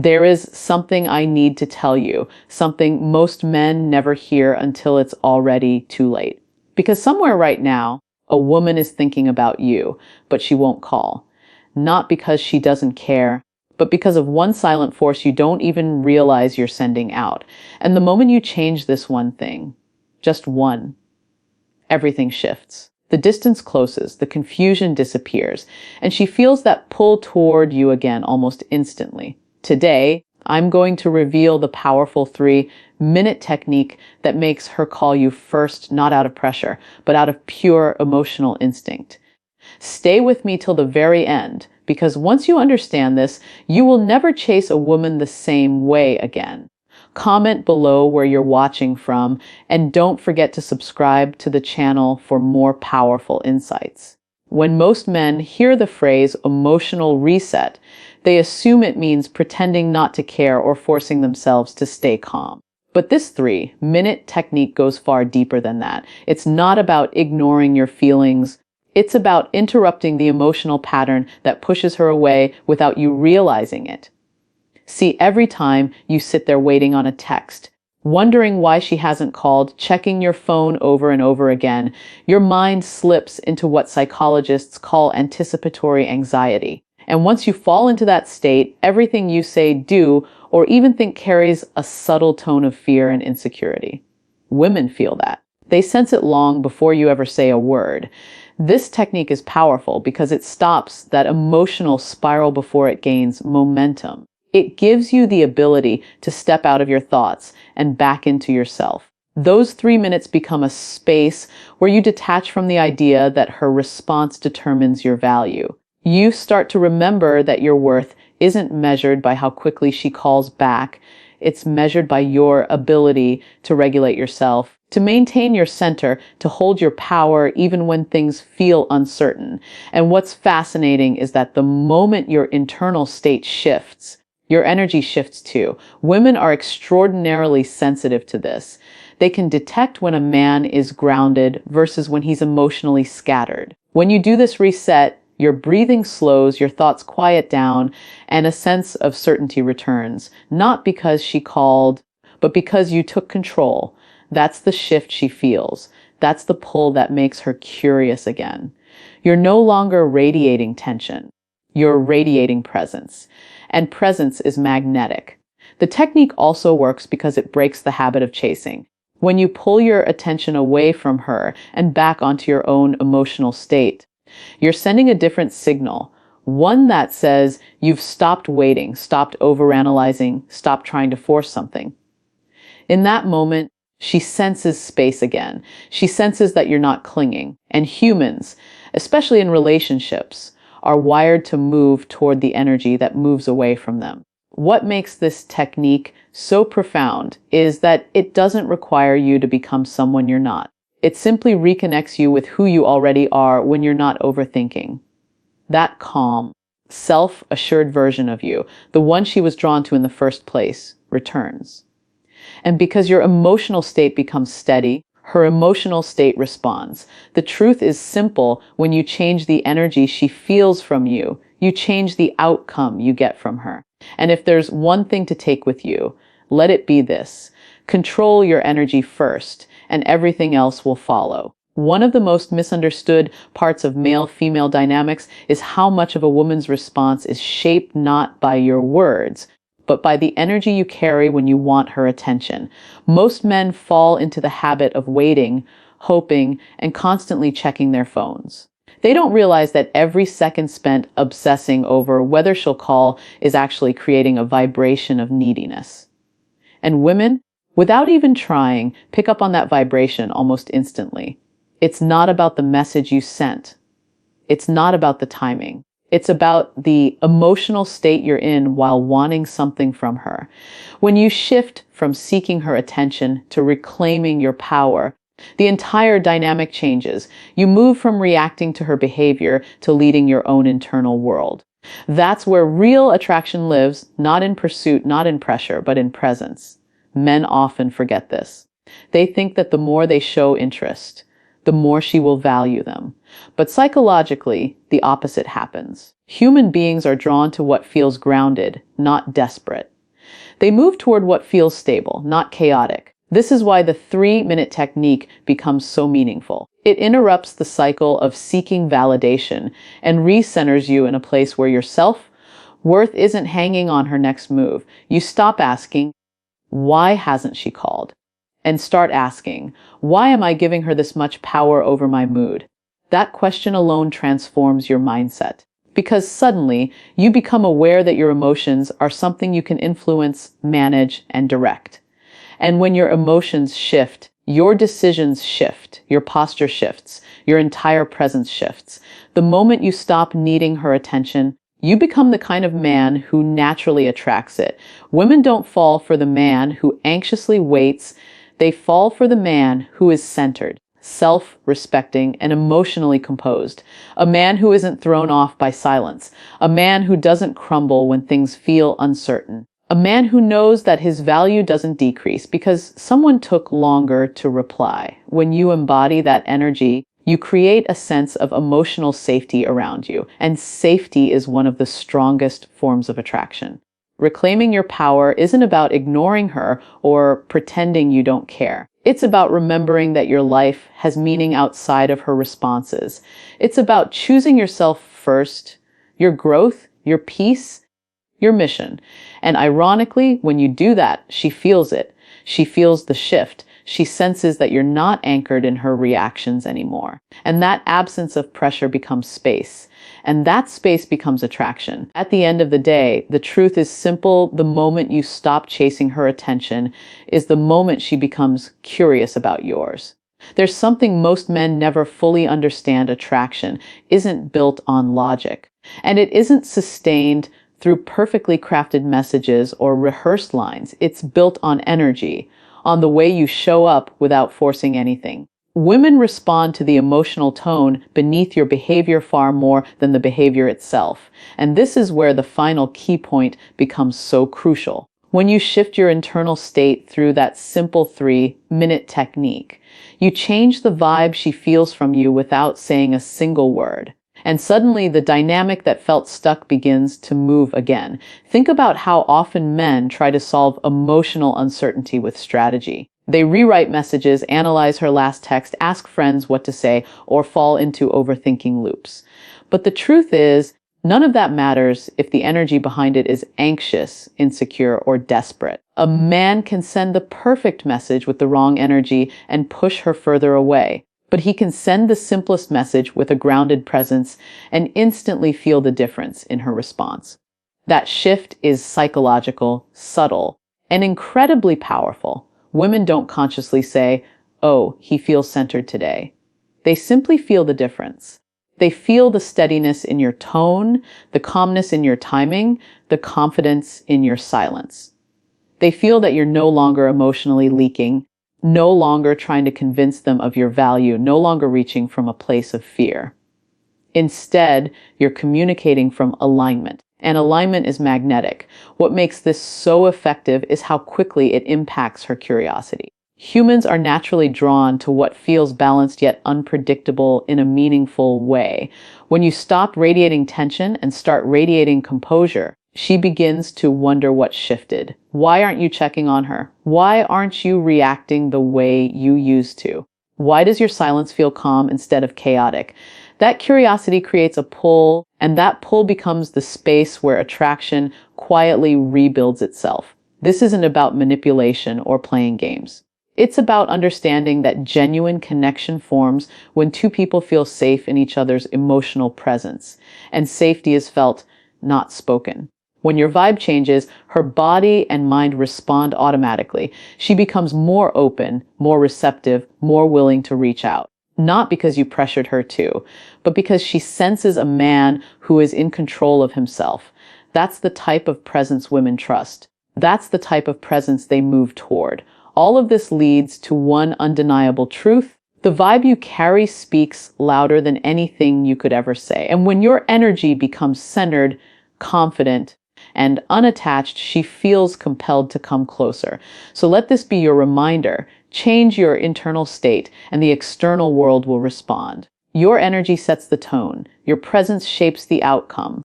There is something I need to tell you, something most men never hear until it's already too late. Because somewhere right now, a woman is thinking about you, but she won't call. Not because she doesn't care, but because of one silent force you don't even realize you're sending out. And the moment you change this one thing, just one, everything shifts. The distance closes, the confusion disappears, and she feels that pull toward you again almost instantly. Today, I'm going to reveal the powerful 3-minute technique that makes her call you first, not out of pressure, but out of pure emotional instinct. Stay with me till the very end, because once you understand this, you will never chase a woman the same way again. Comment below where you're watching from, and don't forget to subscribe to the channel for more powerful insights. When most men hear the phrase emotional reset, they assume it means pretending not to care or forcing themselves to stay calm. But this 3-minute technique goes far deeper than that. It's not about ignoring your feelings. It's about interrupting the emotional pattern that pushes her away without you realizing it. See, every time you sit there waiting on a text, wondering why she hasn't called, checking your phone over and over again, your mind slips into what psychologists call anticipatory anxiety. And once you fall into that state, everything you say, do, or even think carries a subtle tone of fear and insecurity. Women feel that. They sense it long before you ever say a word. This technique is powerful because it stops that emotional spiral before it gains momentum. It gives you the ability to step out of your thoughts and back into yourself. Those 3 minutes become a space where you detach from the idea that her response determines your value. You start to remember that your worth isn't measured by how quickly she calls back. It's measured by your ability to regulate yourself, to maintain your center, to hold your power even when things feel uncertain. And what's fascinating is that the moment your internal state shifts, your energy shifts too. Women are extraordinarily sensitive to this. They can detect when a man is grounded versus when he's emotionally scattered. When you do this reset, your breathing slows, your thoughts quiet down, and a sense of certainty returns. Not because she called, but because you took control. That's the shift she feels. That's the pull that makes her curious again. You're no longer radiating tension. You're radiating presence. And presence is magnetic. The technique also works because it breaks the habit of chasing. When you pull your attention away from her and back onto your own emotional state, you're sending a different signal, one that says you've stopped waiting, stopped overanalyzing, stopped trying to force something. In that moment, she senses space again. She senses that you're not clinging. And humans, especially in relationships, are wired to move toward the energy that moves away from them. What makes this technique so profound is that it doesn't require you to become someone you're not. It simply reconnects you with who you already are when you're not overthinking. That calm, self-assured version of you, the one she was drawn to in the first place, returns. And because your emotional state becomes steady, her emotional state responds. The truth is simple. When you change the energy she feels from you, you change the outcome you get from her. And if there's one thing to take with you, let it be this. Control your energy first, and everything else will follow. One of the most misunderstood parts of male-female dynamics is how much of a woman's response is shaped not by your words, but by the energy you carry when you want her attention. Most men fall into the habit of waiting, hoping, and constantly checking their phones. They don't realize that every second spent obsessing over whether she'll call is actually creating a vibration of neediness. And women, without even trying, pick up on that vibration almost instantly. It's not about the message you sent. It's not about the timing. It's about the emotional state you're in while wanting something from her. When you shift from seeking her attention to reclaiming your power, the entire dynamic changes. You move from reacting to her behavior to leading your own internal world. That's where real attraction lives, not in pursuit, not in pressure, but in presence. Men often forget this. They think that the more they show interest, the more she will value them. But psychologically, the opposite happens. Human beings are drawn to what feels grounded, not desperate. They move toward what feels stable, not chaotic. This is why the 3-minute technique becomes so meaningful. It interrupts the cycle of seeking validation and recenters you in a place where your self-worth isn't hanging on her next move. You stop asking, why hasn't she called? And start asking, why am I giving her this much power over my mood? That question alone transforms your mindset. Because suddenly, you become aware that your emotions are something you can influence, manage, and direct. And when your emotions shift, your decisions shift, your posture shifts, your entire presence shifts. The moment you stop needing her attention, you become the kind of man who naturally attracts it. Women don't fall for the man who anxiously waits. They fall for the man who is centered, self-respecting, and emotionally composed. A man who isn't thrown off by silence. A man who doesn't crumble when things feel uncertain. A man who knows that his value doesn't decrease because someone took longer to reply. When you embody that energy, you create a sense of emotional safety around you, and safety is one of the strongest forms of attraction. Reclaiming your power isn't about ignoring her or pretending you don't care. It's about remembering that your life has meaning outside of her responses. It's about choosing yourself first, your growth, your peace, your mission. And ironically, when you do that, she feels it. She feels the shift. She senses that you're not anchored in her reactions anymore. And that absence of pressure becomes space. And that space becomes attraction. At the end of the day, the truth is simple. The moment you stop chasing her attention is the moment she becomes curious about yours. There's something most men never fully understand. Attraction isn't built on logic. And it isn't sustained through perfectly crafted messages or rehearsed lines. It's built on energy, on the way you show up without forcing anything. Women respond to the emotional tone beneath your behavior far more than the behavior itself. And this is where the final key point becomes so crucial. When you shift your internal state through that simple 3-minute technique, you change the vibe she feels from you without saying a single word. And suddenly the dynamic that felt stuck begins to move again. Think about how often men try to solve emotional uncertainty with strategy. They rewrite messages, analyze her last text, ask friends what to say, or fall into overthinking loops. But the truth is, none of that matters if the energy behind it is anxious, insecure, or desperate. A man can send the perfect message with the wrong energy and push her further away. But he can send the simplest message with a grounded presence and instantly feel the difference in her response. That shift is psychological, subtle, and incredibly powerful. Women don't consciously say, "Oh, he feels centered today." They simply feel the difference. They feel the steadiness in your tone, the calmness in your timing, the confidence in your silence. They feel that you're no longer emotionally leaking, no longer trying to convince them of your value, no longer reaching from a place of fear. Instead, you're communicating from alignment. And alignment is magnetic. What makes this so effective is how quickly it impacts her curiosity. Humans are naturally drawn to what feels balanced yet unpredictable in a meaningful way. When you stop radiating tension and start radiating composure, she begins to wonder what shifted. Why aren't you checking on her? Why aren't you reacting the way you used to? Why does your silence feel calm instead of chaotic? That curiosity creates a pull, and that pull becomes the space where attraction quietly rebuilds itself. This isn't about manipulation or playing games. It's about understanding that genuine connection forms when two people feel safe in each other's emotional presence, and safety is felt, not spoken. When your vibe changes, her body and mind respond automatically. She becomes more open, more receptive, more willing to reach out. Not because you pressured her to, but because she senses a man who is in control of himself. That's the type of presence women trust. That's the type of presence they move toward. All of this leads to one undeniable truth. The vibe you carry speaks louder than anything you could ever say. And when your energy becomes centered, confident, and unattached, she feels compelled to come closer. So let this be your reminder. Change your internal state, and the external world will respond. Your energy sets the tone. Your presence shapes the outcome.